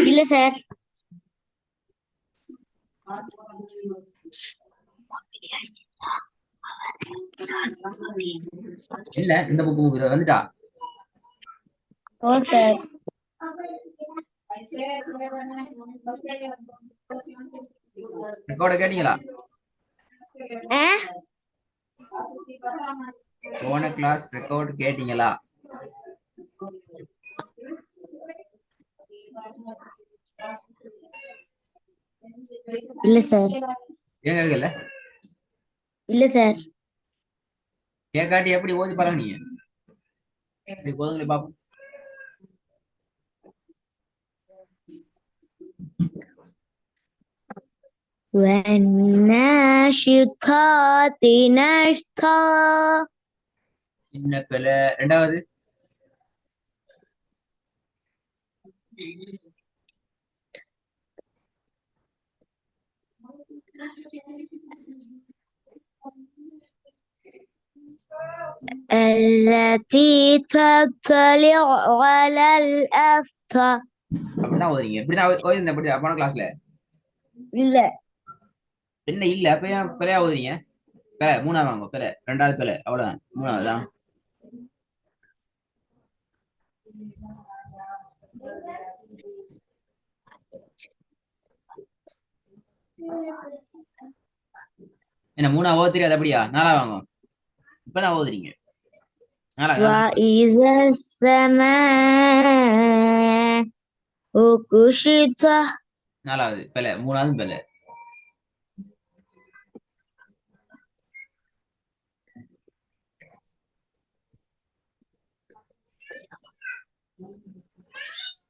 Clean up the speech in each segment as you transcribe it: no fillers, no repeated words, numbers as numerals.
இல்ல சார். என்ன இந்த புக்கு வந்துட்டா? ஓ சார். ரெக்கார்ட கேட்டீங்களா? போன கிளாஸ் ரெக்கார்ட் கேட்டீங்களா? இல்ல சார். ஏன் கேட்கல? இல்ல சார். கேட்காட்டி எப்படி ஓதி பாருங்க நீங்க. போதுங்களே பாப்போம். والناشطات نشطا. சின்ன பிள்ளை. ரெண்டாவது التي تطلع على الأفكار. அப்படிதான் ஓதுறீங்க. இப்படிதான் ஓதுங்க. அப்படி போன கிளாஸ்ல இல்ல. என்ன இல்ல? அப்ப ஏன் பிள்ளையா ஓதுறீங்க? மூணாவது வாங்க பிள்ளை. ரெண்டாவது பிள்ளை. அவ்வளவுதான். மூணாவதுதான். என்ன மூணாவது ஓத தெரியாது அப்படியா? நாலாவது வாங்க. இப்பதான் ஓதுறீங்க. وإذا السماء كشطت. நாலாவது பிள்ளை. மூணாவது பிள்ளை.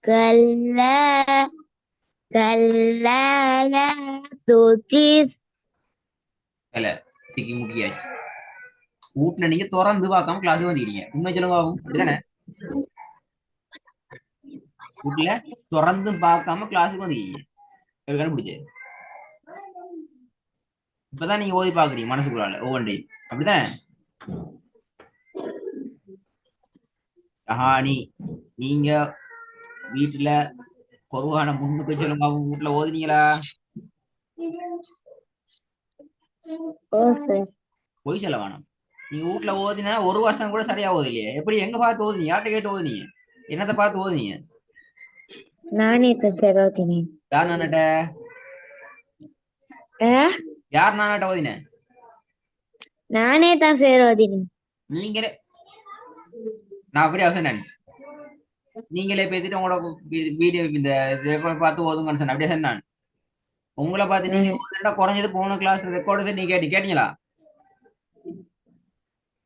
كلا كلا لا تطيع. பிள்ளை திக்கி முக்கியாச்சு. வீட்டுல நீங்க திறந்து பார்க்காம கிளாஸ் வந்துக்கிறீங்க. உண்மை சொல்லுங்க ஆகும். அப்படிதானே? வீட்டுல திறந்து பார்க்காம கிளாஸுக்கு வந்துக்கிறீங்க. கண்டுபிடிச்சு இப்பதான் நீங்க ஓதி பாக்குறீங்க மனசுக்குள்ளால ஒவ்வொன்றையும். அப்படிதானே? ஷஹானி, நீங்க வீட்டுல குர்ஆனை முன்னுக்கு சொல்லுங்க. வீட்டுல ஓதுனீங்களா? பொய் சொல்ல வேணாம். நீங்க வீட்டுல ஓதினா ஒரு வருஷம் கூட சரியா ஓதலையே. எப்படி எங்க பார்த்து ஓதுனீங்க? யார்கிட்ட கேட்டு ஓதுனீங்க? என்னத்தை பார்த்து ஓதுனீங்க? நானே தான் ஓதினேன். யார் நானாட்ட? யார் நானாட்ட ஓதினேன்? நானே தான் சார் ஓதினேன். நீங்களே. நான் அப்படி அவசரம் நீங்களே பேசிட்டு உங்களோட வீடியோ இந்த ரெக்கார்ட் பார்த்து ஓதுங்கன்னு சொன்னேன். அப்படியே சொன்னான். உங்களை பார்த்து நீங்க ஓதுனா குறைஞ்சது போன கிளாஸ் ரெக்கார்டு நீங்க கேட்டீங்களா?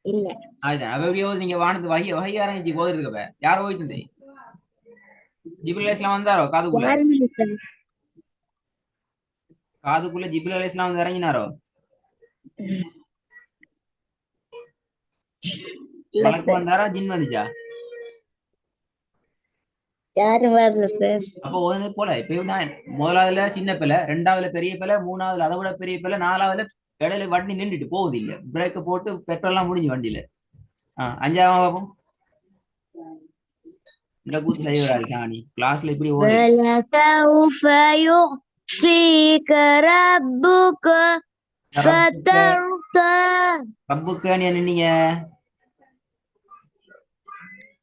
இல்ல. அதுதான். அப்ப எப்படியோ நீங்க வானத்து வகை ஆரம்பிச்சு ஓதுறதுக்கு யாரோ ஓய்த்துந்தே ஜிபில் அலைஹிஸ்ஸலாம் வந்தாரோ காதுக்குள்ள? காதுக்குள்ள ஜிபில் அலைஹிஸ்ஸலாம் வந்து இறங்கினாரோ? மலக்கு வந்தாரா? ஜின் வந்துச்சா? யாரும் வரல சார். அப்போ ஓதுனது போல. இப்ப முதலாவதுல சின்ன பிள்ளை, ரெண்டாவதுல பெரிய பிள்ளை, மூணாவதுல அதை விட பெரிய பிள்ளை, நாலாவதுல இடையில வண்டி நின்றுட்டு போகுது இல்ல. பிரேக்க போட்டு பெட்ரோல் எல்லாம் முடிஞ்சு வண்டியில. அஞ்சாவது பாப்போம். இந்த கூத்து செய்யறாரு சாணி கிளாஸ்ல இப்படி ஓது. ரப்புக்காண்டியா நின்னீங்க?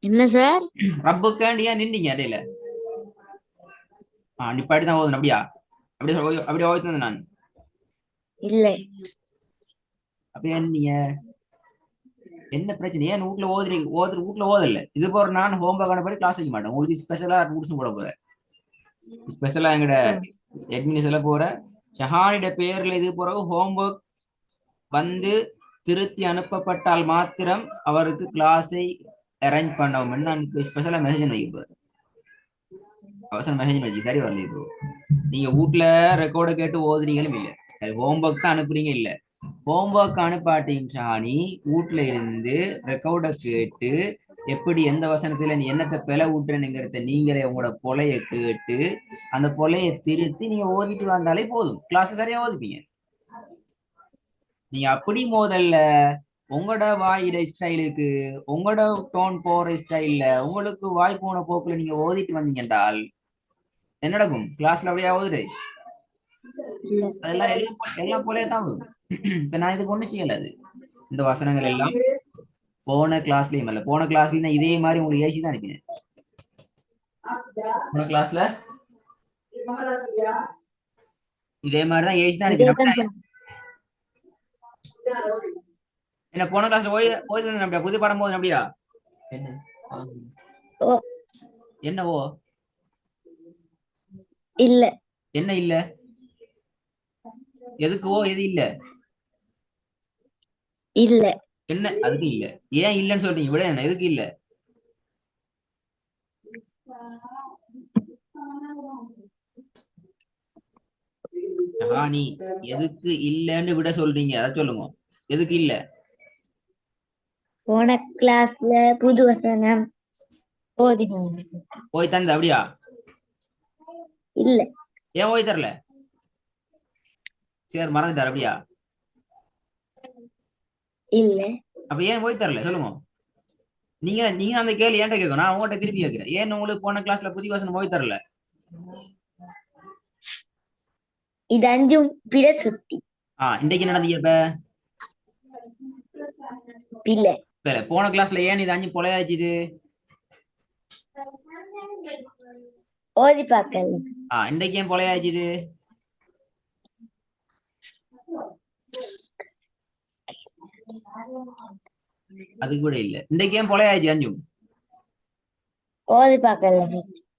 என்ன சார்? ரப்புக்காண்டியா நின்னீங்க இடையில? நிப்பாட்டி தான் ஓதுன. அப்படியா? அப்படியே ஓய்த்து நான். இல்ல. அப்படியே நீங்க என்ன பிரச்சனை? ஏன் வீட்டுல வீட்டுல ஓதல? இது போற நான் ஹோம்ஒர்க் அனுப்பி கிளாஸ் வைக்க மாட்டேன். உங்களுக்கு ஸ்பெஷலா ரூல்ஸ் போட போறேன். ஸ்பெஷலா எங்கட அட்மினிஸ்ட்ரேஷன்ல போற ஷஹானிட பேர்ல இது போறவு ஹோம்ஒர்க் வந்து திருத்தி அனுப்பப்பட்டால் மாத்திரம் அவருக்கு கிளாஸை அரேஞ்ச் பண்ணவும் நான் ஸ்பெஷலா மெசேஜ் வைக்க போறேன். அவசரம் மெசேஜ் வச்சு சரி வரல. இப்போ நீங்க வீட்டுல ரெக்கார்டை கேட்டு ஓதுறீங்களும் இல்ல. சரி ஹோம்ஒர்க் தான் அனுப்புறீங்க இல்ல. ஹோம்ஒர்க் அனுப்பாட்டியும் ஷானி வீட்டுல இருந்து ரெக்கார்டை கேட்டு எப்படி எந்த வசனத்துல நீ என்னத்தை பிழை விட்டுறனுங்கிறத நீங்களே உங்களோட பொலைய கேட்டு அந்த பொலைய திருத்தி நீங்க ஓதிட்டு வந்தாலே போதும். கிளாஸ் சரியா ஓதிப்பீங்க. நீங்க அப்படி முதல்ல உங்களோட வாயில ஸ்டைலுக்கு உங்களோட டோன் போற ஸ்டைல்ல உங்களுக்கு வாய் போன போக்குல நீங்க ஓதிட்டு வந்தீங்க என்றால் என்ன நடக்கும் கிளாஸ்ல அப்படியே ஓதுரு இல்ல அதெல்லாம் எல்லாம் போலே தான் வரும். இப்ப நான் இதுக்கு ஒண்ணு செய்யல அது இந்த வசனங்கள் எல்லாம் போன கிளாஸ்லயும் இல்ல போன கிளாஸ்லயும் நான் இதே மாதிரி உங்களுக்கு ஏசி தான் அனுப்பினேன் போன கிளாஸ்ல இதே மாதிரி தான் ஏசி தான் அனுப்பினேன் இதேதான் அப்படியா? என்ன போன கிளாஸ்ல ஓய் தந்தேன் அப்படியா புது பாடம் போதும் அப்படியா என்ன ஓ என்ன ஓ இல்ல என்ன இல்ல எதுக்கு ஓ எது இல்ல இல்ல என்ன அதுக்கு இல்ல ஏன் இல்லன்னு சொல்றீங்க விட என்ன எதுக்கு இல்ல நீ எதுக்கு இல்லன்னு விட சொல்றீங்க அதை சொல்லுங்க எதுக்கு இல்ல போன கிளாஸ்ல புது வசனம் ஓதினோம் ஓய் தந்த அப்படியா இல்ல ஏன் ஓய் தரல சரி மறந்துட்டார் அப்படியா இல்ல அப்ப ஏன் ஓய் தரல சொல்லுங்க நீங்க நீங்க அந்த கேள்வி ஏன்ட்ட கேட்கணும் நான் உங்கள்கிட்ட திருப்பி கேட்கிறேன் ஏன் உங்களுக்கு போன கிளாஸ்ல புதிய வசனம் ஓய் தரல இது அஞ்சும் பிற சுத்தி இன்னைக்கு நடந்தீங்க இல்ல இப்ப போன கிளாஸ்ல ஏன் இது அஞ்சு பொலையாச்சுது ஓதி பார்க்கல இன்னைக்கு ஏன் பொலையாச்சுது அது கூட இல்ல இன்னைக்கு ஏன் பொலையாச்சு அஞ்சும் ஓதி பார்க்கல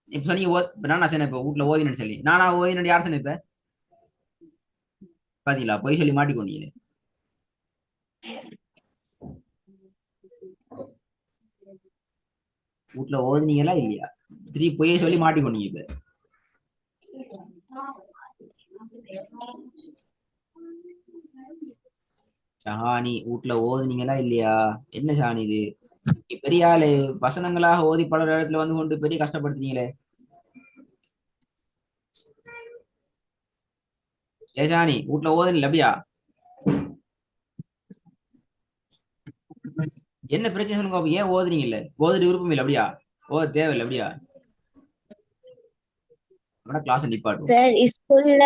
இப்ப சொன்னீங்க நான் சொன்னேன் இப்ப வீட்டுல ஓதினு சொல்லி நானா ஓதினு யார் சொன்னேன் இப்ப பாத்தீங்களா பொய் சொல்லி மாட்டிக்கொண்டீங்க வீட்டுல ஓதுனீங்களா இல்லையா பொய்யை சொல்லி மாட்டிக்கொண்டீங்க இப்ப ஷஹானி வீட்டுல ஓதுனீங்களா இல்லையா என்ன ஷானி இது பெரிய ஆளு வசனங்களாக ஓதி பல இடத்துல வந்து கொண்டு பெரிய கஷ்டப்படுத்துறீங்களே ஏஷானி வீட்டுல ஓதுனில்ல அப்படியா என்ன பிரச்சனை சொல்லுங்க ஏன் ஓதுறீங்க இல்ல ஓதுட்டு விருப்பம் இல்லை அப்படியா ஓத தேவையில்லை அப்படியா கிளாஸ் நிப்பாட்டும் சார் ஸ்கூல்ல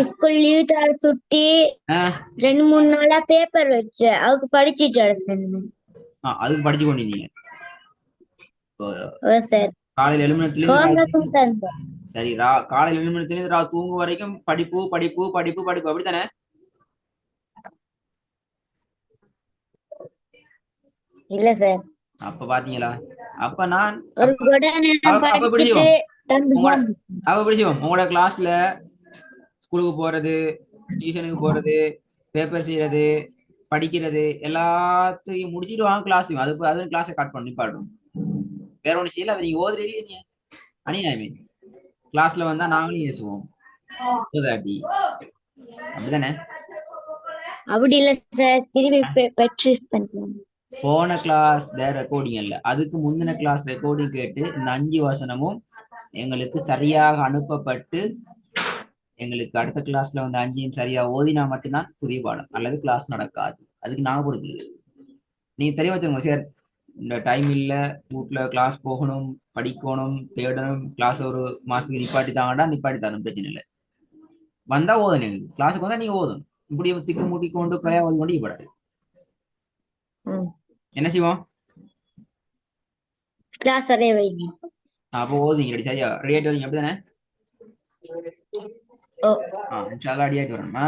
ஸ்கூல் லீவ் தர சுட்டி 2-3 நாளா பேப்பர் வச்சு அதுக்கு படிச்சுட்டு அதுக்கு படிச்சு கொண்டிருந்தீங்க சார் காலையில ஹோம்வொர்க்கும் தந்தேன் சரி காலையில 7 மணில தூங்கு வரைக்கும் படிப்பு படிப்பு படிப்பு படிப்பு அப்படித்தானே இல்ல சார் அப்ப பாத்தீங்களா அப்ப நான் ஒரு படிச்சுட்டு உங்களோட கிளாஸ்ல ஸ்கூலுக்கு போறது டியூஷனுக்கு போறது பேப்பர் செய்யறது படிக்கிறது எல்லாத்தையும் முடிச்சிட்டு வாங்க கிளாஸ் அது கிளாஸை கட் பண்ணி நிப்பாட்டும் வேற ஒண்ணு செய்யல நீங்க ஓதுற இல்லையே நீ அநியாயமே கிளாஸ்ல வந்தா நாங்களும் பேசுவோம் அப்படிதானே அப்படி இல்ல சார் திரும்பி பெற்று பண்ணுவோம் போன கிளாஸ் ரெக்கார்டிங் இல்ல அதுக்கு முந்தின கிளாஸ் ரெக்கார்டிங் கேட்டு இந்த 5 வசனமும் எங்களுக்கு சரியாக அனுப்பப்பட்டு எங்களுக்கு அடுத்த கிளாஸ்ல வந்து 5 சரியா ஓதினா மட்டும்தான் புதிய பாடம் அல்லது கிளாஸ் நடக்காது அதுக்கு நாங்க பொறுப்பு நீங்க தெரிய வச்சுருங்க சார் இந்த டைம் இல்ல வீட்டுல கிளாஸ் போகணும் படிக்கணும் தேடணும் கிளாஸ் ஒரு மாசத்துக்கு நிப்பாட்டி தாங்கடா நிப்பாட்டி தரணும் பிரச்சனை இல்லை வந்தா ஓதணும் எங்களுக்கு கிளாஸுக்கு வந்தா நீங்க ஓதணும் இப்படி திக்கு முட்டி கொண்டு பிள்ளையா ஓதி கொண்டு போடாது என்ன செய்வோம் கிளாஸ் அதே வைங்க அப்போ ஓதிங்க ரெடி சரியா ரெடி ஆயிட்டு வரீங்க அப்படிதானே இன்ஷா அல்லாஹ் ரெடி ஆயிட்டு வரணுமா